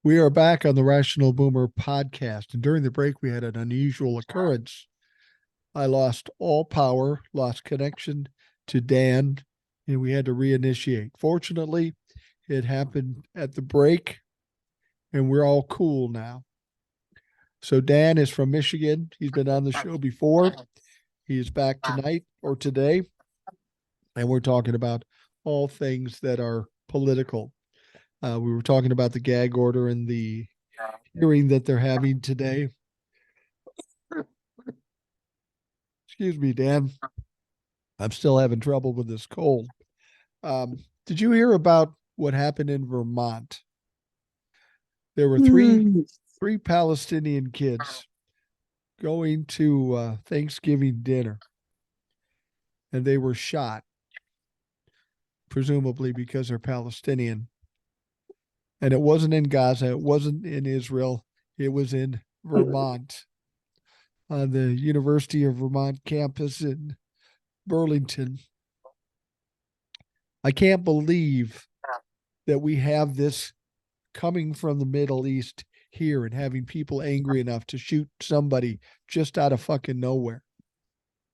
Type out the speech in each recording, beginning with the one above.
We are back on the Rational Boomer podcast. And during the break, we had an unusual occurrence. I lost all power, lost connection to Dan, and we had to reinitiate. Fortunately, it happened at the break, and we're all cool now. So, Dan is from Michigan. He's been on the show before. He is back tonight or today, and we're talking about all things that are political. We were talking about the gag order and the hearing that they're having today. Excuse me, Dan. I'm still having trouble with this cold. Did you hear about what happened in Vermont? There were Hmm. three Palestinian kids going to Thanksgiving dinner, and they were shot, presumably because they're Palestinian. And it wasn't in Gaza, it wasn't in Israel, it was in Vermont, on the University of Vermont campus in Burlington. I can't believe that we have this coming from the Middle East here and having people angry enough to shoot somebody just out of fucking nowhere.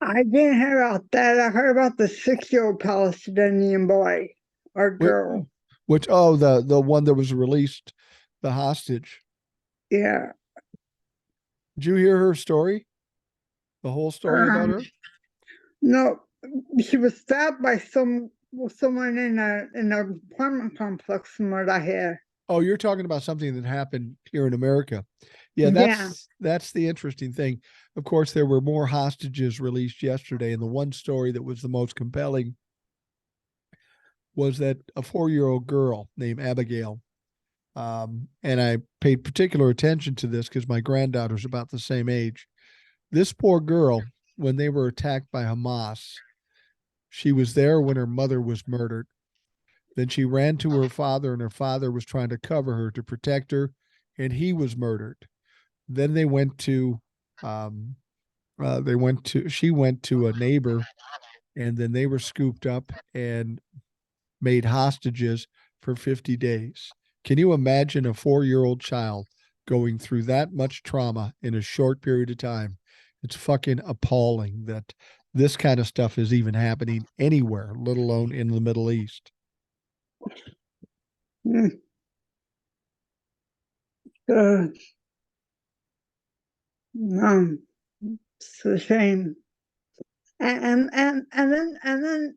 I didn't hear about that. I heard about the 6-year-old Palestinian boy or Which, girl. the one that was released, the hostage. Yeah. Did you hear her story? The whole story about Um, her? no, she was stabbed by someone in an apartment complex from what I hear. Oh, you're talking about something that happened here in America. Yeah, Yeah. that's the interesting thing. Of course, there were more hostages released yesterday, and the one story that was the most compelling was that a 4-year-old girl named Abigail. And I paid particular attention to this because my granddaughter's about the same age. This poor girl, when they were attacked by Hamas, she was there when her mother was murdered. Then she ran to her father, and her father was trying to cover her to protect her, and he was murdered. Then she went to a neighbor, and then they were scooped up and made hostages for 50 days. Can you imagine a 4-year-old child going through that much trauma in a short period of time? It's fucking appalling that this kind of stuff is even happening anywhere, let alone in the Middle East. Mm. Uh, no, it's a shame. And then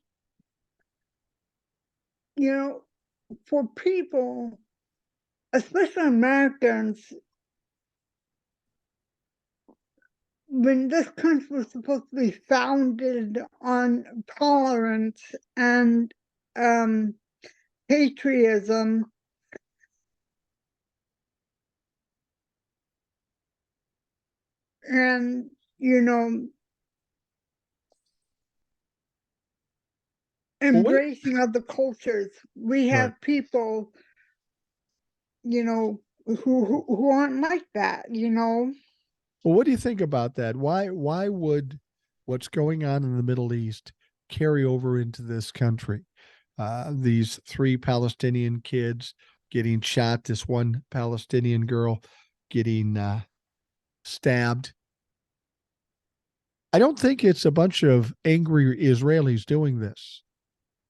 you know, for people, especially Americans, when this country was supposed to be founded on tolerance and um, patriotism, and you know, Well, what? embracing other cultures, we Right. have people, who aren't like that. Well, what do you think about that? Why would what's going on in the Middle East carry over into this country? These three Palestinian kids getting shot, this one Palestinian girl getting stabbed. I don't think it's a bunch of angry Israelis doing this.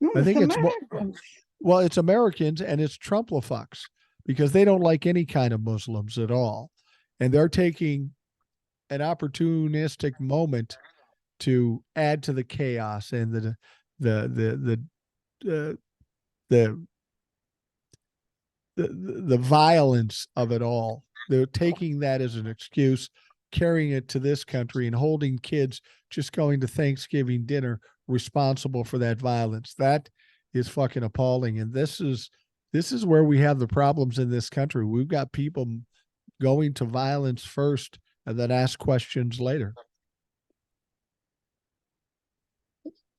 No, I it's think it's Americans. well, it's Americans and it's Trumplafucks because they don't like any kind of Muslims at all, and they're taking an opportunistic moment to add to the chaos and uh, the the violence of it all. They're taking that as an excuse, carrying it to this country, and holding kids just going to Thanksgiving dinner responsible for that violence. That is fucking appalling. And this is where we have the problems in this country. We've got people going to violence first and then ask questions later.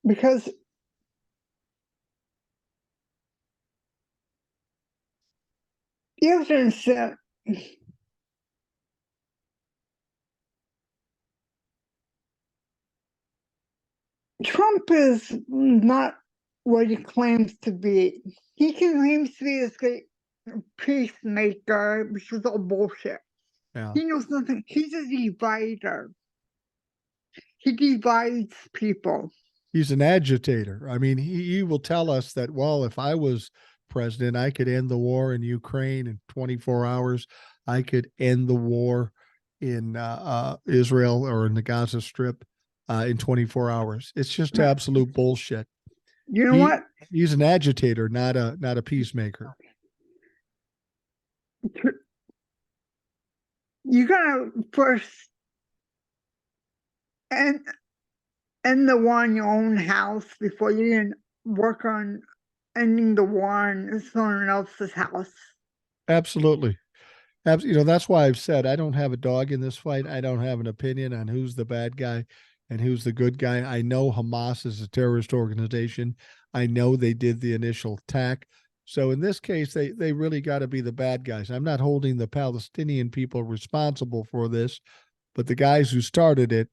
Because the evidence that Trump is not what he claims to be. He claims to be this great peacemaker, which is all bullshit. Yeah. He knows nothing. He's a divider. He divides people. He's an agitator. I mean, he will tell us that, well, if I was president, I could end the war in Ukraine in 24 hours. I could end the war in Israel or in the Gaza Strip in 24 hours. It's just absolute bullshit. You know what? He's an agitator, not a peacemaker. You gotta first end the war in your own house before you can work on ending the war in someone else's house. Absolutely. You know, that's why I've said I don't have a dog in this fight. I don't have an opinion on who's the bad guy and who's the good guy. I know Hamas is a terrorist organization. I know they did the initial attack. So in this case, they really got to be the bad guys. I'm not holding the Palestinian people responsible for this, but the guys who started it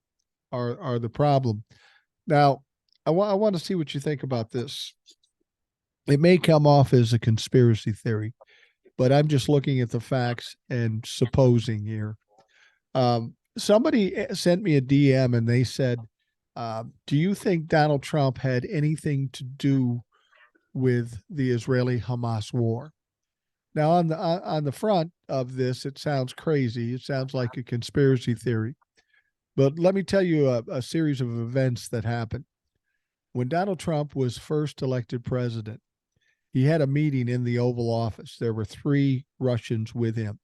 are the problem. Now, I want to see what you think about this. It may come off as a conspiracy theory, but I'm just looking at the facts and supposing here. Somebody sent me a DM and they said, do you think Donald Trump had anything to do with the Israeli Hamas war? Now, on the front of this, it sounds crazy. It sounds like a conspiracy theory. But let me tell you a series of events that happened. When Donald Trump was first elected president, he had a meeting in the Oval Office. There were 3 Russians with him.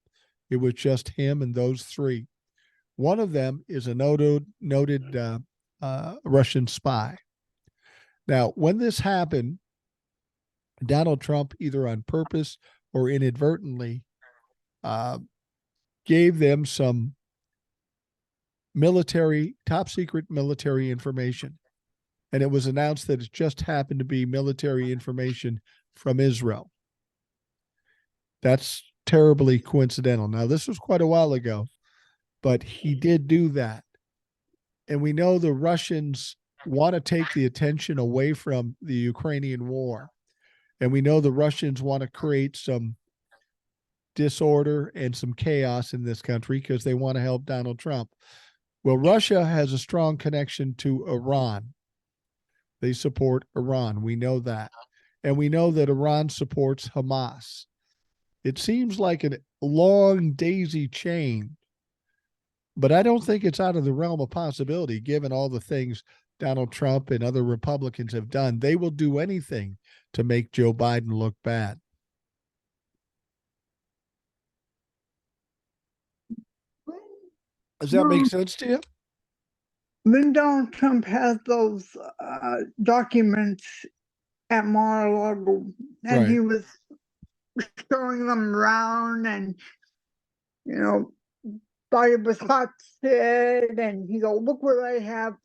It was just him and those 3. One of them is a noted Russian spy. Now, when this happened, Donald Trump, either on purpose or inadvertently, gave them some top secret military information. And it was announced that it just happened to be military information from Israel. That's terribly coincidental. Now, this was quite a while ago, but he did do that. And we know the Russians want to take the attention away from the Ukrainian war. And we know the Russians want to create some disorder and some chaos in this country because they want to help Donald Trump. Well, Russia has a strong connection to Iran. They support Iran. We know that. And we know that Iran supports Hamas. It seems like a long daisy chain, but I don't think it's out of the realm of possibility, given all the things Donald Trump and other Republicans have done. They will do anything to make Joe Biden look bad. Does that make sense to you? When Donald Trump has those documents at Mar-a-Lago, and Right. he was showing them around, and thought it was hot shit, and he go, "Look what I have."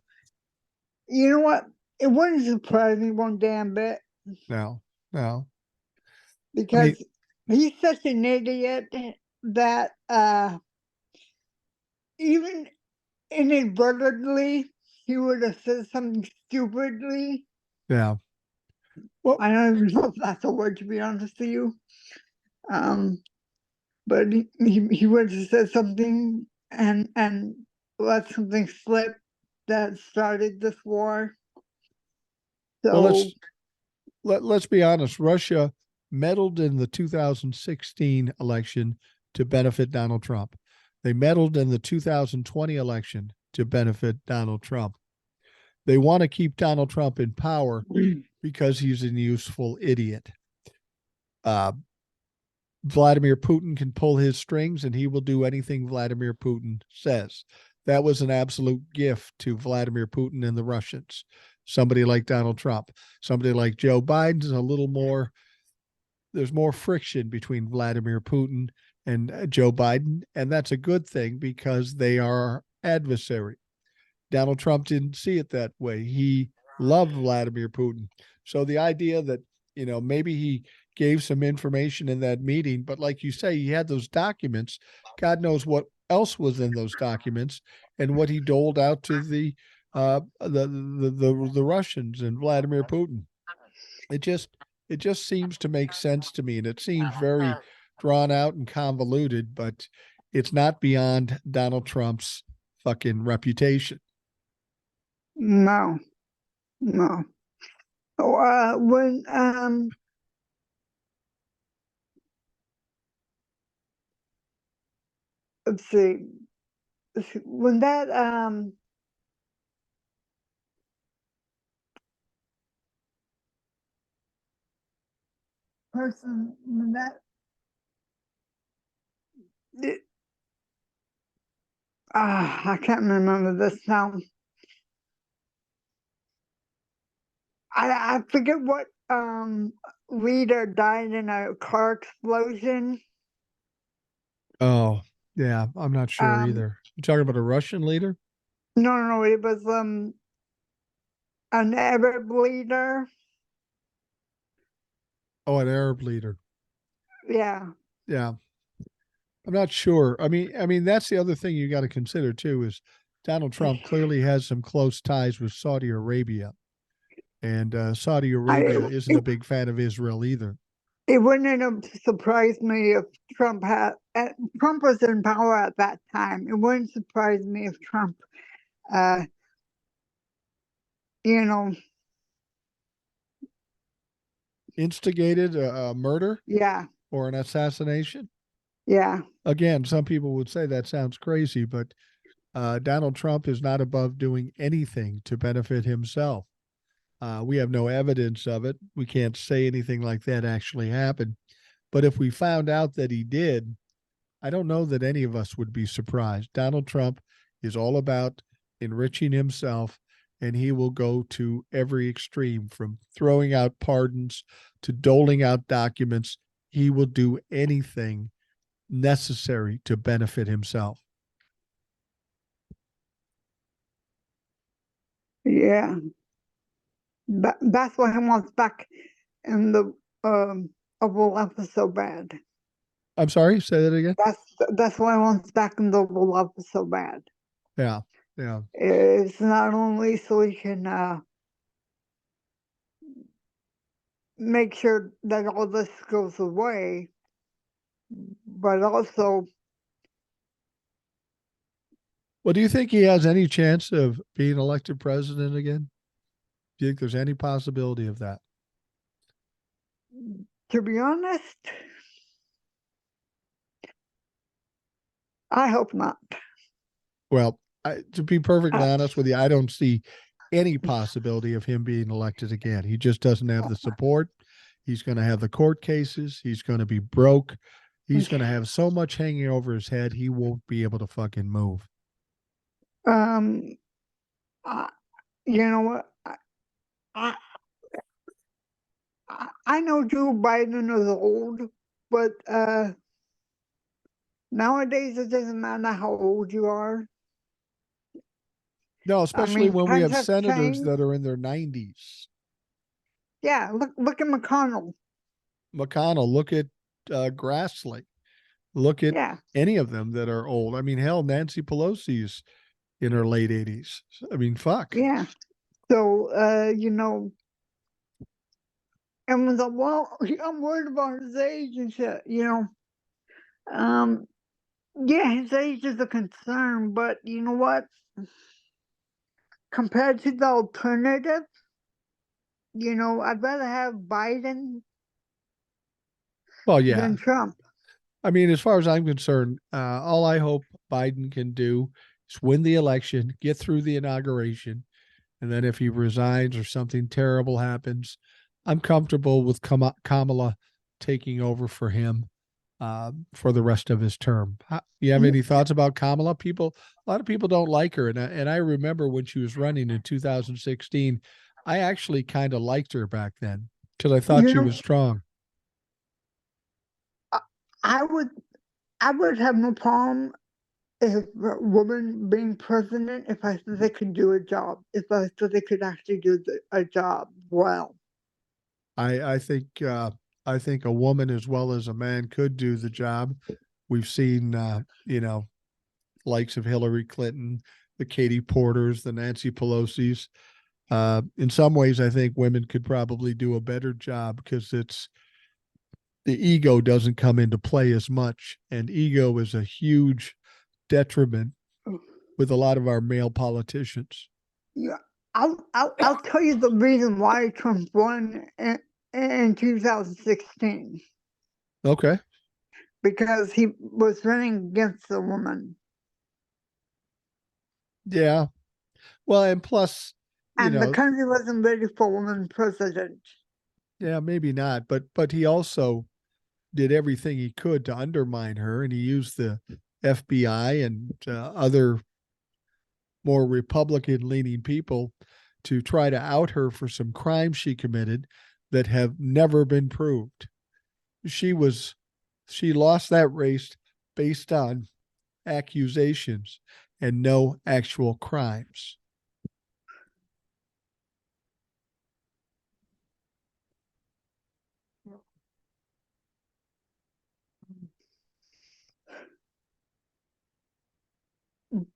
You know what? It wouldn't surprise me one damn bit. No. Because he's such an idiot that even inadvertently he would have said something stupidly. Yeah. Well, I don't even know if that's a word, to be honest with you. But he would have said something and let something slip that started this war. So well, let's be honest. Russia meddled in the 2016 election to benefit Donald Trump. They meddled in the 2020 election to benefit Donald Trump. They want to keep Donald Trump in power because he's a useful idiot. Vladimir Putin can pull his strings and he will do anything Vladimir Putin says. That was an absolute gift to Vladimir Putin and the Russians. Somebody like Donald Trump, somebody like Joe Biden is a little more, there's more friction between Vladimir Putin and Joe Biden. And that's a good thing because they are adversary. Donald Trump didn't see it that way. He loved Vladimir Putin. So the idea that, maybe he gave some information in that meeting, but like you say, he had those documents. God knows what else was in those documents and what he doled out to the Russians and Vladimir Putin. It it just seems to make sense to me, and it seems very drawn out and convoluted, but it's not beyond Donald Trump's fucking reputation. No, no. When let's see, when that person, when that it, I can't remember this now. I forget what leader died in a car explosion. Oh, yeah, I'm not sure Um, either. You talking about a Russian leader? no, it was an Arab leader. Oh, an Arab leader. Yeah, Yeah. I'm not sure. I mean, that's the other thing you got to consider too is Donald Trump clearly has some close ties with Saudi Arabia, and Saudi I Arabia isn't a it, big fan of Israel either. it wouldn't have surprised me if Trump was in power at that time. It wouldn't surprise me if Trump, uh, you know, Instigated a murder yeah, or an assassination. yeah, Again, some people would say that sounds crazy, but Donald Trump is not above doing anything to benefit himself. We have no evidence of it. We can't say anything like that actually happened. But if we found out that he did, I don't know that any of us would be surprised. Donald Trump is all about enriching himself, and he will go to every extreme from throwing out pardons to doling out documents. He will do anything necessary to benefit himself. yeah. That's why he wants back in the Oval Office so bad. I'm sorry, say that again. That's why he wants back in the Oval Office so bad. Yeah, yeah. It's not only so he can make sure that all this goes away, but also, Well, do you think he has any chance of being elected president again? Do you think there's any possibility of that? to be honest, I hope not. Well, to be perfectly I, honest with you, I don't see any possibility of him being elected again. He just doesn't have the support. He's going to have the court cases. He's going to be broke. He's going to have so much hanging over his head, he won't be able to fucking move. um, I, you know what? I, I know Joe Biden is old, but nowadays it doesn't matter how old you are. No, I especially mean, when we times have have senators changed. that are in their 90s. Yeah, look at McConnell. McConnell, look at Grassley, look at Yeah, any of them that are old. I mean, hell, Nancy Pelosi's in her late 80s. I mean, fuck. yeah. So everyone's like, well, I'm worried about his age and shit. Um, yeah, his age is a concern, but you know what? Compared to the alternative, I'd rather have Biden Well, yeah. than Trump. I mean, as far as I'm concerned, all I hope Biden can do is win the election, get through the inauguration, and then if he resigns or something terrible happens, I'm comfortable with Kamala taking over for him for the rest of his term. You have any thoughts about Kamala? A lot of people don't like her, and I remember when she was running in 2016, I actually kind of liked her back then because I thought You she know, was strong. I, I would I would have no problem if a woman being president if I thought they could do a job, if I thought they could actually do a job well. I think a woman as well as a man could do the job. We've seen likes of Hillary Clinton, the Katie Porters, the Nancy Pelosi's. In some ways, I think women could probably do a better job because the ego doesn't come into play as much, and ego is a huge detriment with a lot of our male politicians. Yeah, I'll tell you the reason why Trump won in 2016, Okay. because he was running against a woman, Yeah. Well, and plus, and the country wasn't ready for a woman president. yeah, maybe not, but he also did everything he could to undermine her, and he used the FBI and other more Republican leaning people to try to out her for some crimes she committed that have never been proved. She lost that race based on accusations and no actual crimes.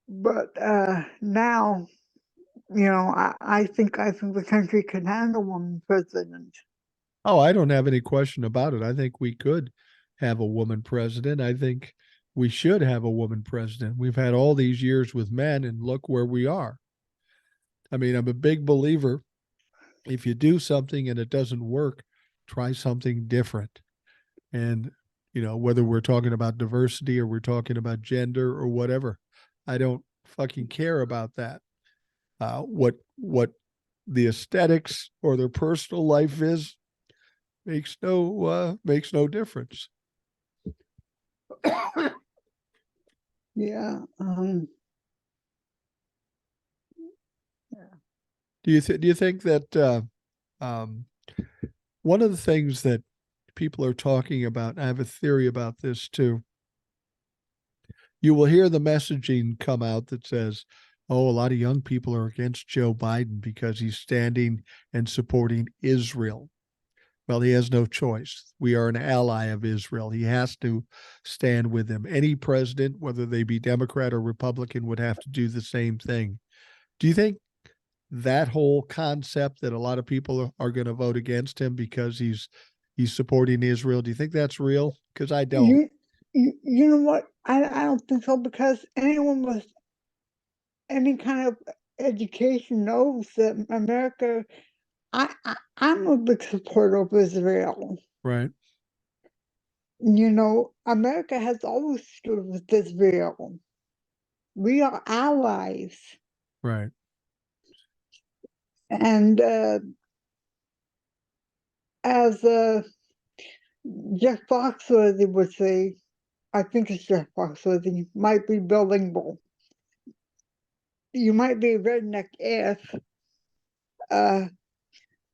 But now, I think the country can handle a woman president. Oh, I don't have any question about it. I think we could have a woman president. I think we should have a woman president. We've had all these years with men, and look where we are. I mean, I'm a big believer. If you do something and it doesn't work, try something different. And, whether we're talking about diversity or we're talking about gender or whatever, I don't fucking care about that. What the aesthetics or their personal life is makes no difference. Yeah. Do you think that one of the things that people are talking about, I have a theory about this too. You will hear the messaging come out that says, "Oh, a lot of young people are against Joe Biden because he's standing and supporting Israel." Well, he has no choice. We are an ally of Israel. He has to stand with them. Any president, whether they be Democrat or Republican, would have to do the same thing. Do you think that whole concept that a lot of people are going to vote against him because he's supporting Israel, do you think that's real? Because I don't. You know what? I don't think so, because anyone with any kind of education knows that America. I'm a big supporter of Israel. Right. America has always stood with Israel. We are allies. Right. And as Jeff Foxworthy would say, I think it's Jeff Foxworthy, might be bilingual. You might be a redneck if,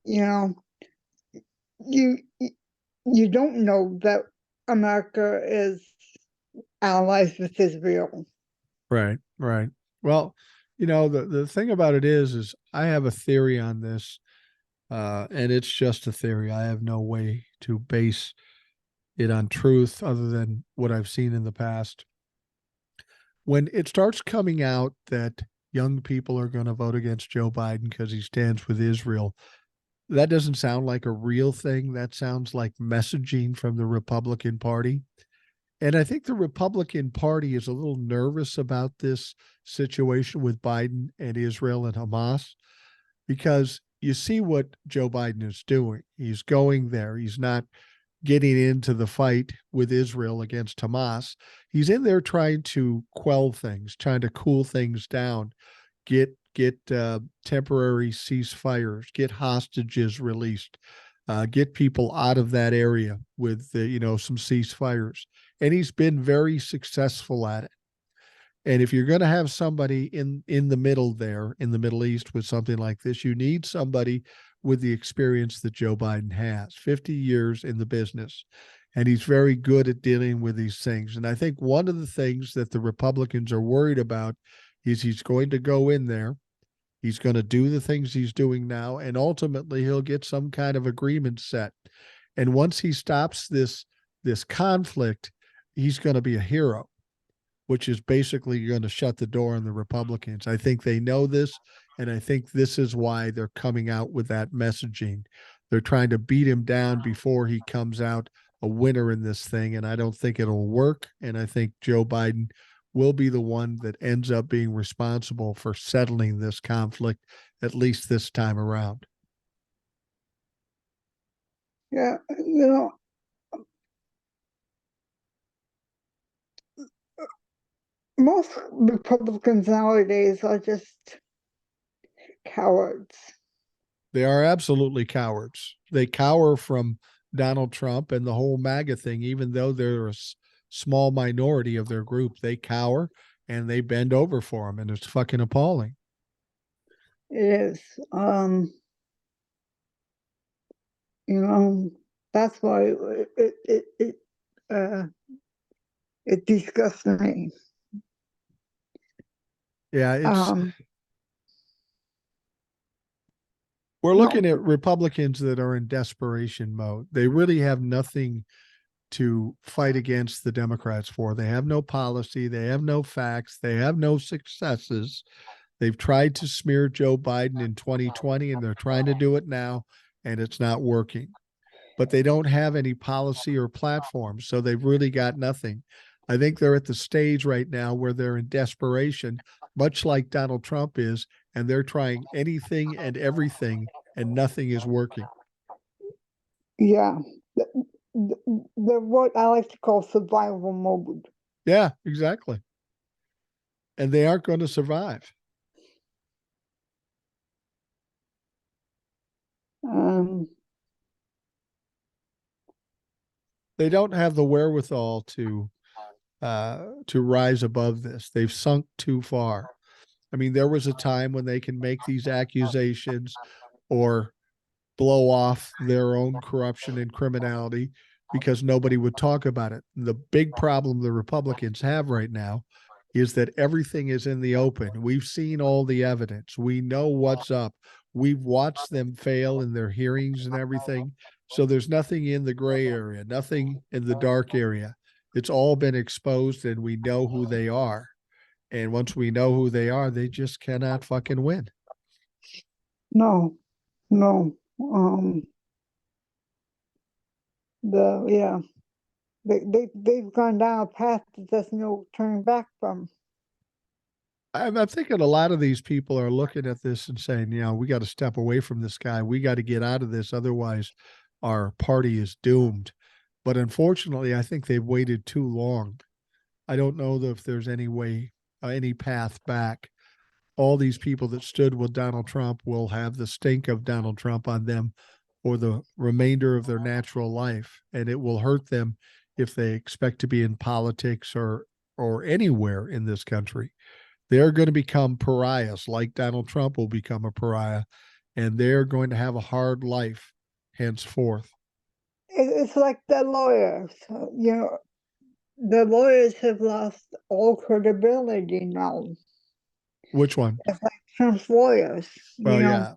you know, you you don't know that America is allies with Israel. Right. Right. Well, the thing about it is I have a theory on this, and it's just a theory. I have no way to base it on truth other than what I've seen in the past. When it starts coming out that young people are going to vote against Joe Biden because he stands with Israel, that doesn't sound like a real thing. That sounds like messaging from the Republican Party. And I think the Republican Party is a little nervous about this situation with Biden and Israel and Hamas, because you see what Joe Biden is doing. He's going there. He's not getting into the fight with Israel against Hamas. He's in there trying to quell things, trying to cool things down, get temporary ceasefires, get hostages released, get people out of that area with some ceasefires. And he's been very successful at it. And if you're going to have somebody in the middle there in the Middle East with something like this, you need somebody with the experience that Joe Biden has, 50 years in the business. And he's very good at dealing with these things. And I think one of the things that the Republicans are worried about is he's going to go in there. He's going to do the things he's doing now, and ultimately he'll get some kind of agreement set. And once he stops this conflict, he's going to be a hero. which is basically going to shut the door on the Republicans. I think they know this, and I think this is why they're coming out with that messaging. They're trying to beat him down before he comes out a winner in this thing, and I don't think it'll work. And I think Joe Biden will be the one that ends up being responsible for settling this conflict, at least this time around. Yeah, you know, most Republicans nowadays are just cowards. They are absolutely cowards. They cower from Donald Trump and the whole MAGA thing, even though they're a small minority of their group. They cower and they bend over for him, and it's fucking appalling. It is. You know, that's why uh, it disgusts me. Yeah, it's Um, we're no, looking at Republicans that are in desperation mode. They really have nothing to fight against the Democrats for. They have no policy, they have no facts, they have no successes. They've tried to smear Joe Biden in 2020, and they're trying to do it now, and it's not working. But they don't have any policy or platform, so they've really got nothing. I think they're at the stage right now where they're in desperation, much like Donald Trump is, and they're trying anything and everything, and nothing is working. yeah, they're what I like to call survival mode. Yeah, exactly. And they aren't going to survive. Um, They don't have the wherewithal to rise above this. They've sunk too far. I mean, there was a time when they can make these accusations or blow off their own corruption and criminality because nobody would talk about it. The big problem the Republicans have right now is that everything is in the open. We've seen all the evidence. We know what's up. We've watched them fail in their hearings and everything. So there's nothing in the gray area, nothing in the dark area. It's all been exposed and we know who they are. And once we know who they are, they just cannot fucking win. no, no. Yeah, they've gone down a path that there's no turning back from. I'm thinking a lot of these people are looking at this and saying, you know, we got to step away from this guy. We got to get out of this. Otherwise, our party is doomed. But unfortunately, I think they've waited too long. I don't know if there's any way, any path back. All these people that stood with Donald Trump will have the stink of Donald Trump on them for the remainder of their natural life. And it will hurt them if they expect to be in politics or anywhere in this country. They're going to become pariahs, like Donald Trump will become a pariah, and they're going to have a hard life henceforth. It's like the lawyers. You know, the lawyers have lost all credibility now. Which one? It's like Trump's lawyers. Well, yeah,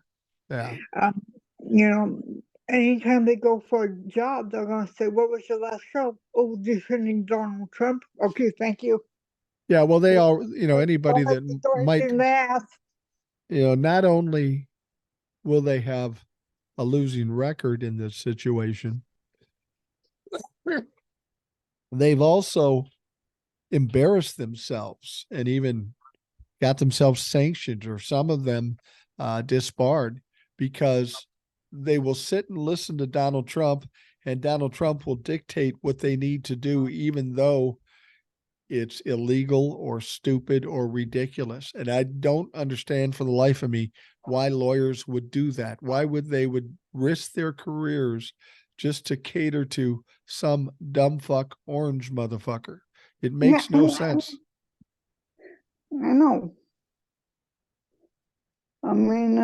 yeah. Um, you know, anytime they go for a job, they're going to say, "What was your last job?" "Oh, defending Donald Trump." "Okay, thank you." Yeah, well, they all, anybody Don't that have to throw might, anything in the ass. not only will they have a losing record in this situation, they've also embarrassed themselves and even got themselves sanctioned, or some of them disbarred, because they will sit and listen to Donald Trump, and Donald Trump will dictate what they need to do, even though it's illegal or stupid or ridiculous. And I don't understand for the life of me why lawyers would do that. Why would they would risk their careers just to cater to some dumb fuck orange motherfucker? It makes no sense. I know. I mean,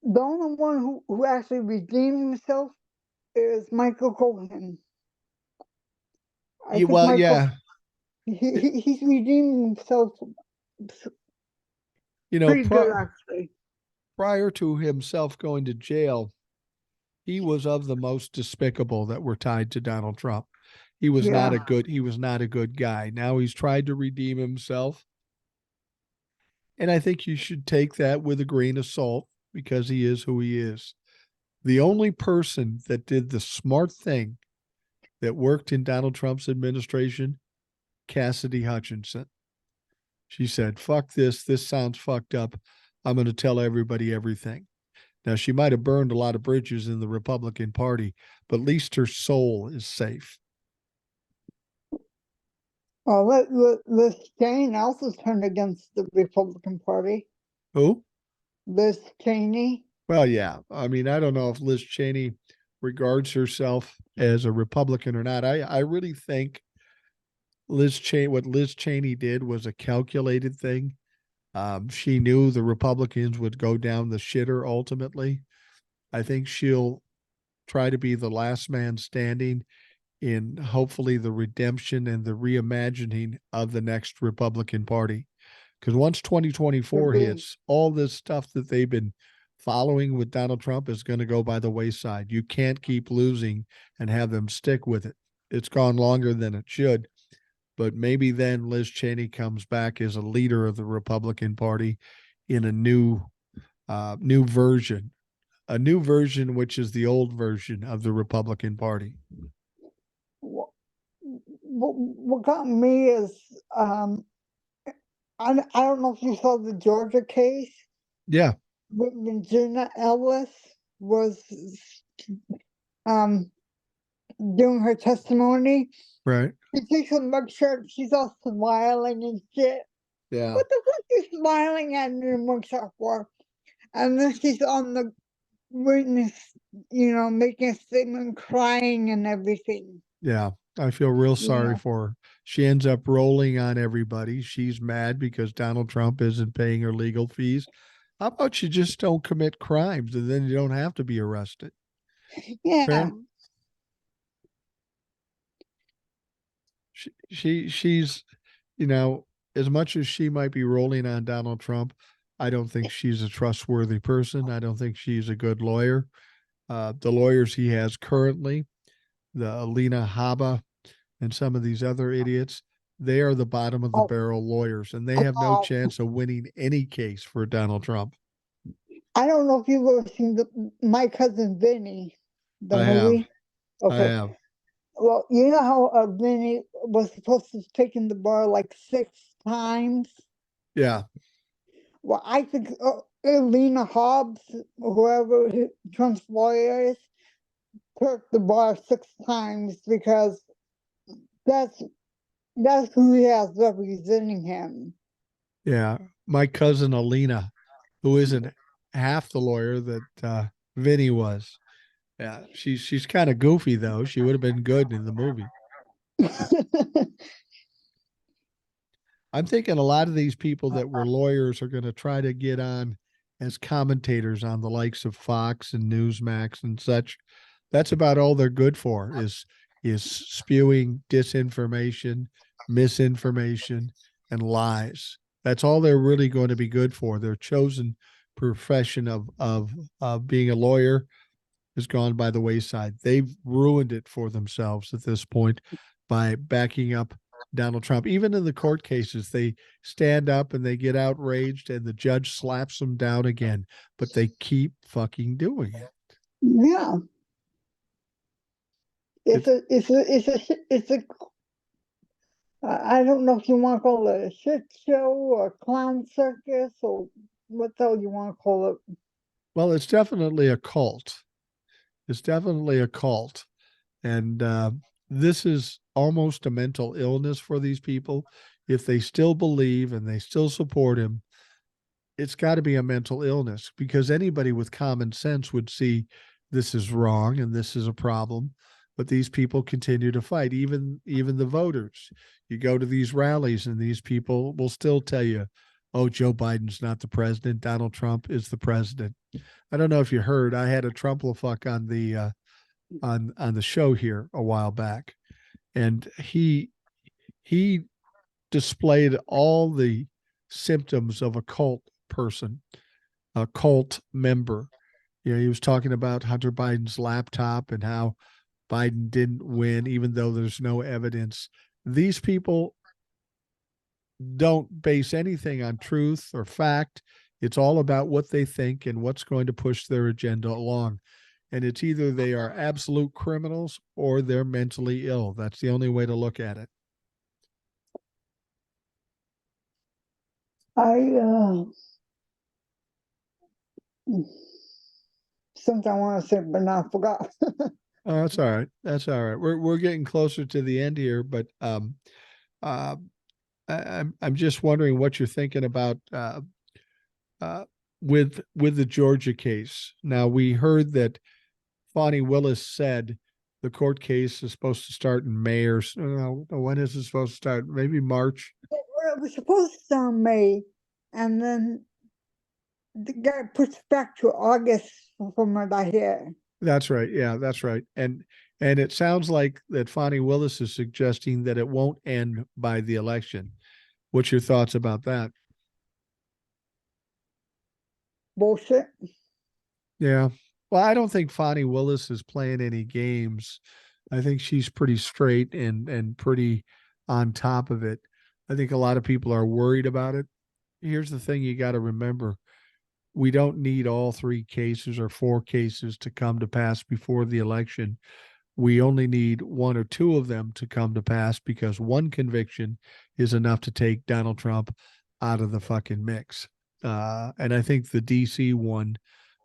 the only one who actually redeemed himself is Michael Cohen. I think Well, Michael, yeah, he's redeemed himself pretty good, actually. prior to himself going to jail, he was of the most despicable that were tied to Donald Trump. he was not Yeah. a good guy. Now he's tried to redeem himself. And I think you should take that with a grain of salt because he is who he is. The only person that did the smart thing that worked in Donald Trump's administration, Cassidy Hutchinson. She said, fuck this. This sounds fucked up. I'm going to tell everybody everything. Now, she might have burned a lot of bridges in the Republican Party, but at least her soul is safe. Well, Liz Cheney also turned against the Republican Party. Who? Liz Cheney. Well, yeah. I mean, I don't know if Liz Cheney regards herself as a Republican or not. I really think what Liz Cheney did was a calculated thing. She knew the Republicans would go down the shitter ultimately. I think she'll try to be the last man standing in hopefully the redemption and the reimagining of the next Republican Party. Because once 2024 hits, all this stuff that they've been following with Donald Trump is going to go by the wayside. You can't keep losing and have them stick with it. It's gone longer than it should. But maybe then Liz Cheney comes back as a leader of the Republican Party in a new version, which is the old version of the Republican Party. What got me is I don't know if you saw the Georgia case. Yeah. When Jenna Ellis was doing her testimony. Right. She takes a mugshot, she's all smiling and shit. Yeah. What the fuck are you smiling at in your mugshot for? And then she's on the witness, making a statement, crying and everything. Yeah. I feel real sorry for her. She ends up rolling on everybody. She's mad because Donald Trump isn't paying her legal fees. How about you just don't commit crimes and then you don't have to be arrested? Yeah. Fair? She's, as much as she might be rolling on Donald Trump, I don't think she's a trustworthy person. I don't think she's a good lawyer. The lawyers he has currently, the Alina Habba and some of these other idiots, they are the bottom of the barrel lawyers, and they have no chance of winning any case for Donald Trump. I don't know if you've ever seen My Cousin Vinny, the movie. Okay. I have. Well, you know how Vinny was supposed to take in the bar like 6 times? Yeah. Well, I think Alina Hobbs, whoever Trump's lawyer is, took the bar 6 times because that's who he has representing him. Yeah. My cousin Alina, who isn't half the lawyer that Vinny was. Yeah. She's kind of goofy though. She would have been good in the movie. I'm thinking a lot of these people that were lawyers are going to try to get on as commentators on the likes of Fox and Newsmax and such. That's about all they're good for is spewing disinformation, misinformation, and lies. That's all they're really going to be good for. Their chosen profession of being a lawyer has gone by the wayside. They've ruined it for themselves at this point by backing up Donald Trump. Even in the court cases, they stand up and they get outraged and the judge slaps them down again, but they keep fucking doing it. Yeah. I don't know if you want to call it a shit show or a clown circus or what the hell you want to call it. Well, it's definitely a cult. It's definitely a cult. And this is almost a mental illness for these people. If they still believe and they still support him, it's got to be a mental illness because anybody with common sense would see this is wrong and this is a problem. But these people continue to fight, even the voters. You go to these rallies and these people will still tell you, oh, Joe Biden's not the president. Donald Trump is the president. I don't know if you heard, I had a Trump-la-fuck on the on the show here a while back, and he displayed all the symptoms of a cult person, a cult member. He was talking about Hunter Biden's laptop and how Biden didn't win, even though there's no evidence. These people don't base anything on truth or fact. It's all about what they think and what's going to push their agenda along. And it's either they are absolute criminals or they're mentally ill. That's the only way to look at it. Something I want to say, but now I forgot. Oh, that's all right. That's all right. We're getting closer to the end here, but uh, I'm just wondering what you're thinking about uh, with the Georgia case. Now we heard that Fonnie Willis said the court case is supposed to start in May or when is it supposed to start? Maybe March. It was supposed to start in May, and then it got pushed back to August from what I hear. That's right. Yeah, that's right. And it sounds like that Fonnie Willis is suggesting that it won't end by the election. What's your thoughts about that? Bullshit. Yeah. Well, I don't think Fonnie Willis is playing any games. I think she's pretty straight and pretty on top of it. I think a lot of people are worried about it. Here's the thing you got to remember. We don't need all three cases or four cases to come to pass before the election. We only need one or two of them to come to pass because one conviction is enough to take Donald Trump out of the fucking mix. And I think the DC one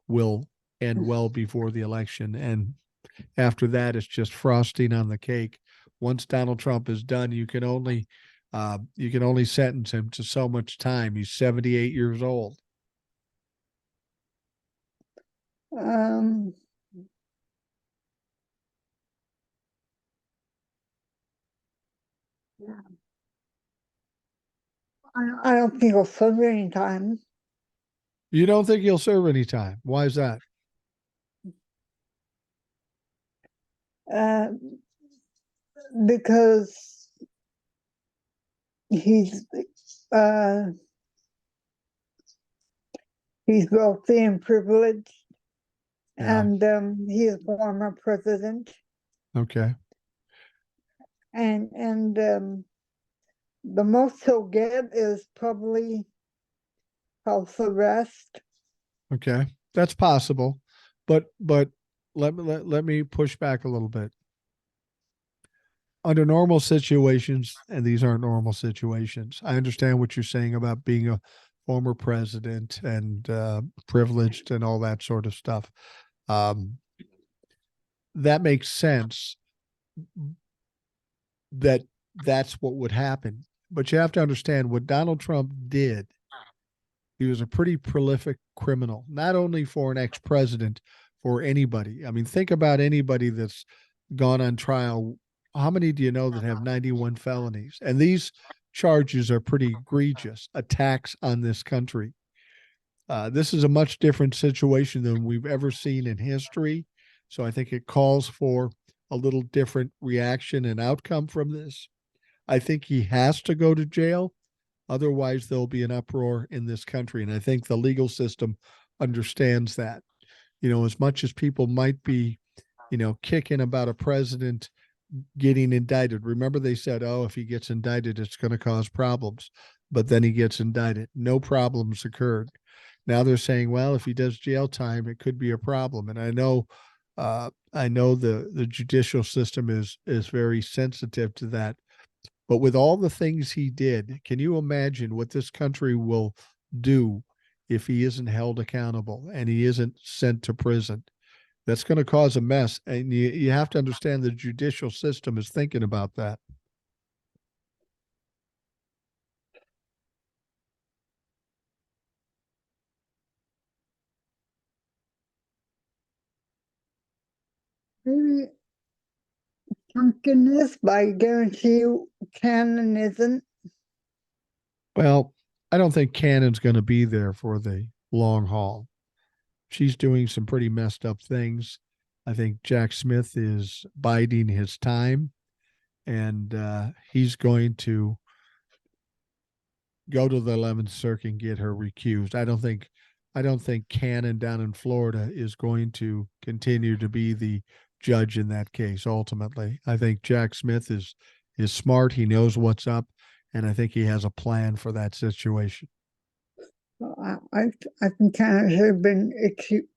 will end well before the election. And after that, it's just frosting on the cake. Once Donald Trump is done, you can only sentence him to so much time. He's 78 years old. Um, I don't think he'll serve any time. You don't think he'll serve any time? Why is that? Because he's wealthy and privileged, Yeah. and he's a former president, Okay. and the most he'll get is probably house arrest. Okay. That's possible. But let me push back a little bit. Under normal situations, and these aren't normal situations, I understand what you're saying about being a former president and privileged and all that sort of stuff. That makes sense that that's what would happen. But you have to understand what Donald Trump did. He was a pretty prolific criminal, not only for an ex-president, for anybody. I mean, think about anybody that's gone on trial. How many do you know that have 91 felonies? And these charges are pretty egregious attacks on this country. This is a much different situation than we've ever seen in history. So I think it calls for a little different reaction and outcome from this. I think he has to go to jail. Otherwise, there'll be an uproar in this country. And I think the legal system understands that. You know, as much as people might be, kicking about a president getting indicted. Remember, they said, oh, if he gets indicted, it's going to cause problems. But then he gets indicted. No problems occurred. Now they're saying, well, if he does jail time, it could be a problem. And I know the judicial system is very sensitive to that. But with all the things he did, can you imagine what this country will do if he isn't held accountable and he isn't sent to prison? That's going to cause a mess. And you have to understand the judicial system is thinking about that. Maybe Pumpkin is, but I guarantee you Cannon isn't. Well, I don't think Cannon's going to be there for the long haul. She's doing some pretty messed up things. I think Jack Smith is biding his time, and he's going to go to the 11th Circuit and get her recused. I don't think Cannon down in Florida is going to continue to be the judge in that case. Ultimately, I think Jack Smith is smart. He knows what's up, and I think he has a plan for that situation. I think Hannah should have been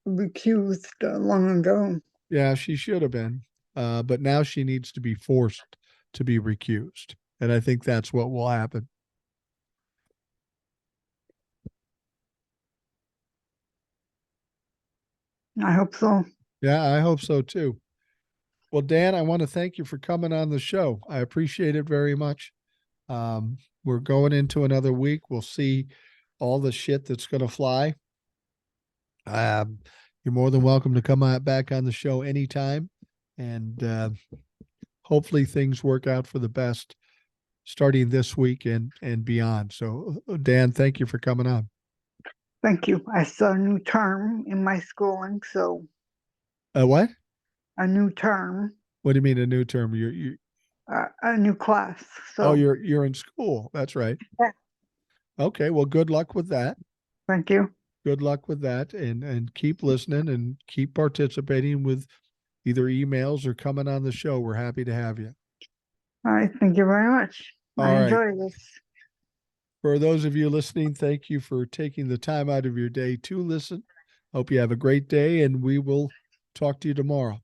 recused long ago. Yeah, she should have been, but now she needs to be forced to be recused, and I think that's what will happen. I hope so. Yeah, I hope so too. Well, Dan, I want to thank you for coming on the show. I appreciate it very much. We're going into another week. We'll see all the shit that's going to fly. You're more than welcome to come back on the show anytime. And hopefully things work out for the best starting this week and beyond. So, Dan, thank you for coming on. Thank you. I saw a new term in my schooling, so What? a new term, What do you mean a new term? You a new class. Oh, So you're in school. That's right. yeah, Okay. Well, good luck with that. thank you. Good luck with that, and keep listening and keep participating with either emails or coming on the show. We're happy to have you. All right, thank you very much. All I right. enjoy this. For those of you listening, thank you for taking the time out of your day to listen. Hope you have a great day, and we will talk to you tomorrow.